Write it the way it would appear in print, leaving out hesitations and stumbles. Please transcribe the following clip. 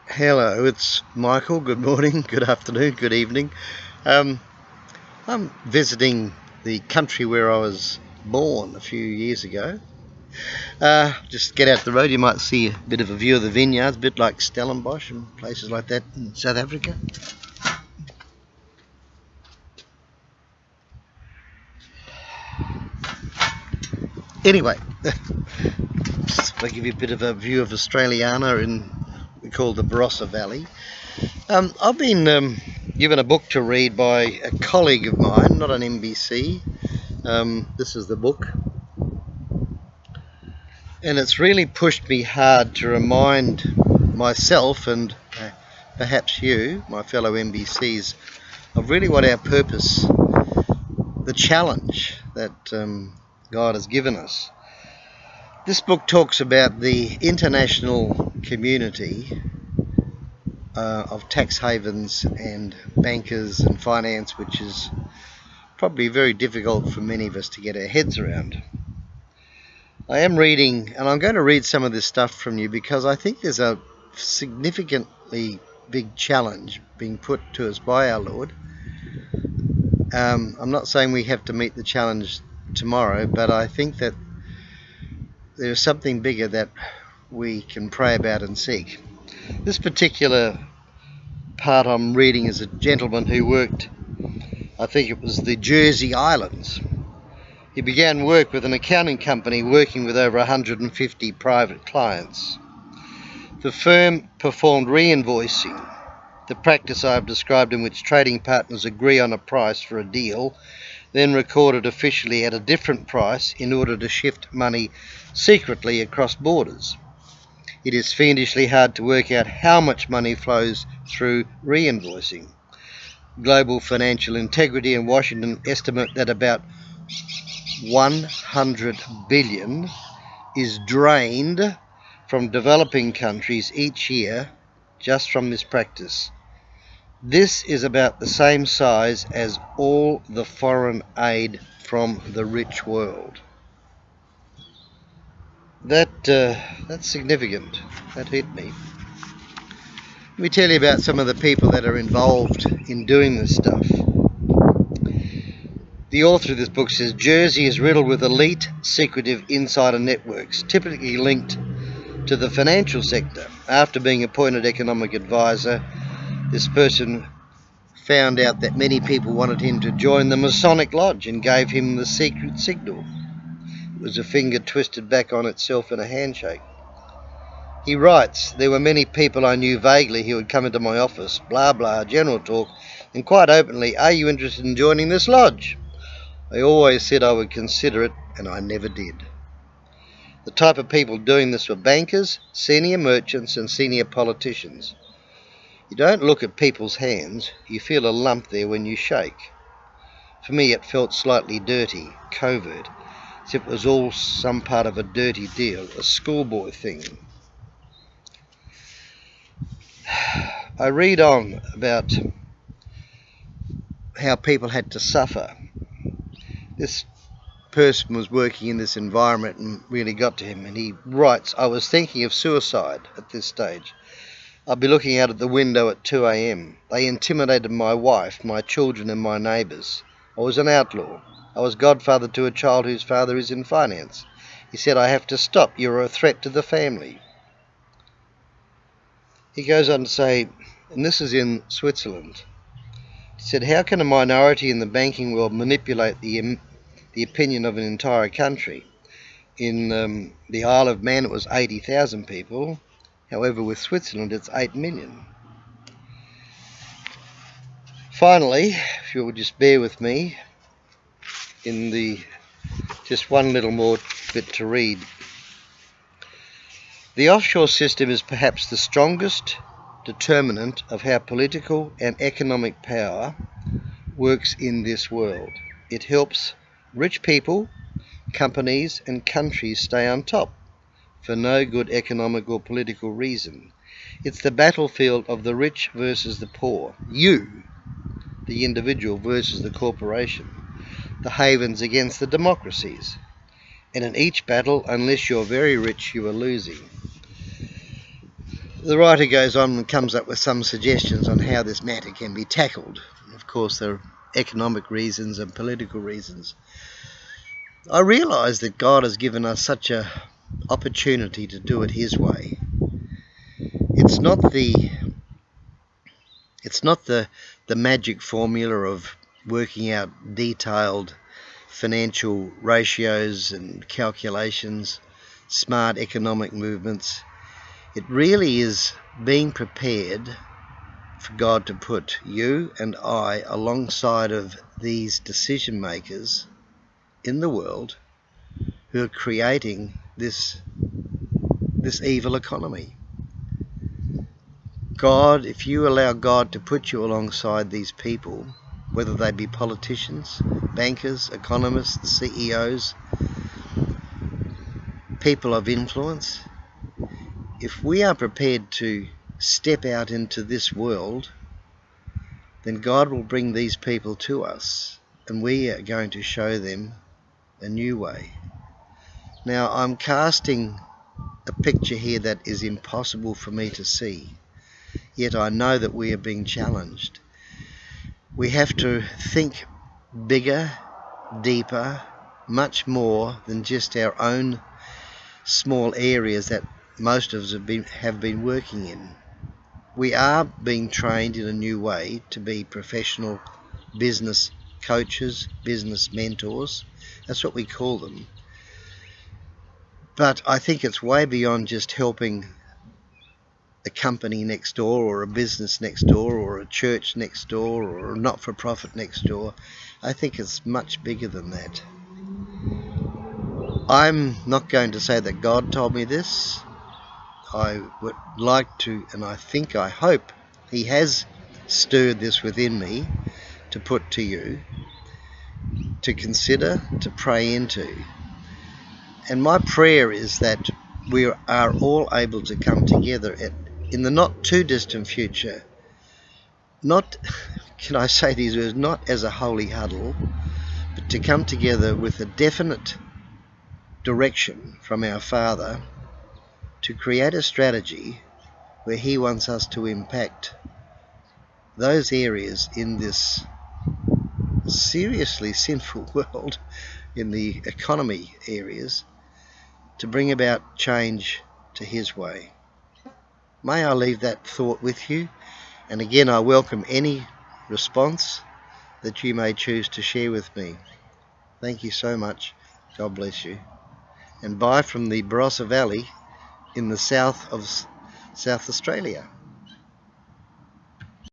Hello, it's Michael. Good morning, good afternoon, good evening. I'm visiting the country where I was born a few years ago. Just get out the road, you might see a bit of a view of the vineyards, a bit like Stellenbosch and places like that in South Africa. Anyway, just to give you a bit of a view of Australiana in what we call the Barossa Valley. I've been given a book to read by a colleague of mine, not an MBC. This is the book. And it's really pushed me hard to remind myself and perhaps you, my fellow MBCs, of really what our purpose, the challenge that God has given us. This book talks about the international community of tax havens and bankers and finance, which is probably very difficult for many of us to get our heads around. I am reading, and I'm going to read some of this stuff from you because I think there's a significantly big challenge being put to us by our Lord. I'm not saying we have to meet the challenge tomorrow, but I think that there's something bigger that we can pray about and seek. This particular part I'm reading is a gentleman who worked, I think it was the Jersey Islands. He began work with an accounting company working with over 150 private clients. The firm performed re-invoicing, the practice I have described in which trading partners agree on a price for a deal, then recorded officially at a different price in order to shift money secretly across borders. It is fiendishly hard to work out how much money flows through re-invoicing. Global Financial Integrity in Washington estimate that about 100 billion is drained from developing countries each year just from this practice. This is about the same size as all the foreign aid from the rich world. That's significant. That hit me. Let me tell you about some of the people that are involved in doing this stuff. The author of this book says Jersey is riddled with elite, secretive insider networks, typically linked to the financial sector. After being appointed economic advisor, this person found out that many people wanted him to join the Masonic Lodge and gave him the secret signal. It was a finger twisted back on itself in a handshake. He writes, there were many people I knew vaguely who would come into my office, blah blah, general talk, and quite openly, are you interested in joining this lodge? I always said I would consider it, and I never did. The type of people doing this were bankers, senior merchants, and senior politicians. You don't look at people's hands, you feel a lump there when you shake. For me it felt slightly dirty, covert, as if it was all some part of a dirty deal, a schoolboy thing. I read on about how people had to suffer. This person was working in this environment and really got to him, and he writes, I was thinking of suicide at this stage. I'd be looking out at the window at 2 a.m. They intimidated my wife, my children and my neighbours. I was an outlaw. I was godfather to a child whose father is in finance. He said, I have to stop. You're a threat to the family. He goes on to say, and this is in Switzerland, he said, how can a minority in the banking world manipulate the opinion of an entire country? In the Isle of Man it was 80,000 people. However, with Switzerland, it's 8 million. Finally, if you would just bear with me, just one little more bit to read. The offshore system is perhaps the strongest determinant of how political and economic power works in this world. It helps rich people, companies, and countries stay on top, for no good economic or political reason. It's the battlefield of the rich versus the poor. You, the individual, versus the corporation. The havens against the democracies. And in each battle, unless you're very rich, you are losing. The writer goes on and comes up with some suggestions on how this matter can be tackled. Of course, there are economic reasons and political reasons. I realise that God has given us such an opportunity to do it His way. It's not the magic formula of working out detailed financial ratios and calculations, smart economic movements. It really is being prepared for God to put you and I alongside of these decision makers in the world who are creating this evil economy. God, if you allow God to put you alongside these people, whether they be politicians, bankers, economists, CEOs, people of influence, if we are prepared to step out into this world, then God will bring these people to us, and we are going to show them a new way. Now, I'm casting a picture here that is impossible for me to see, yet I know that we are being challenged. We have to think bigger, deeper, much more than just our own small areas that most of us have been working in. We are being trained in a new way to be professional business coaches, business mentors. That's what we call them. But I think it's way beyond just helping a company next door, or a business next door, or a church next door, or a not-for-profit next door. I think it's much bigger than that. I'm not going to say that God told me this. I would like to, and I hope He has stirred this within me to put to you, to consider, to pray into. And my prayer is that we are all able to come together in the not too distant future. Not, can I say these words, not as a holy huddle, but to come together with a definite direction from our Father to create a strategy where He wants us to impact those areas in this seriously sinful world, in the economy areas, to bring about change to His way. May I leave that thought with you, and again I welcome any response that you may choose to share with me. Thank you so much. God bless you. And bye from the Barossa Valley in the south of South Australia.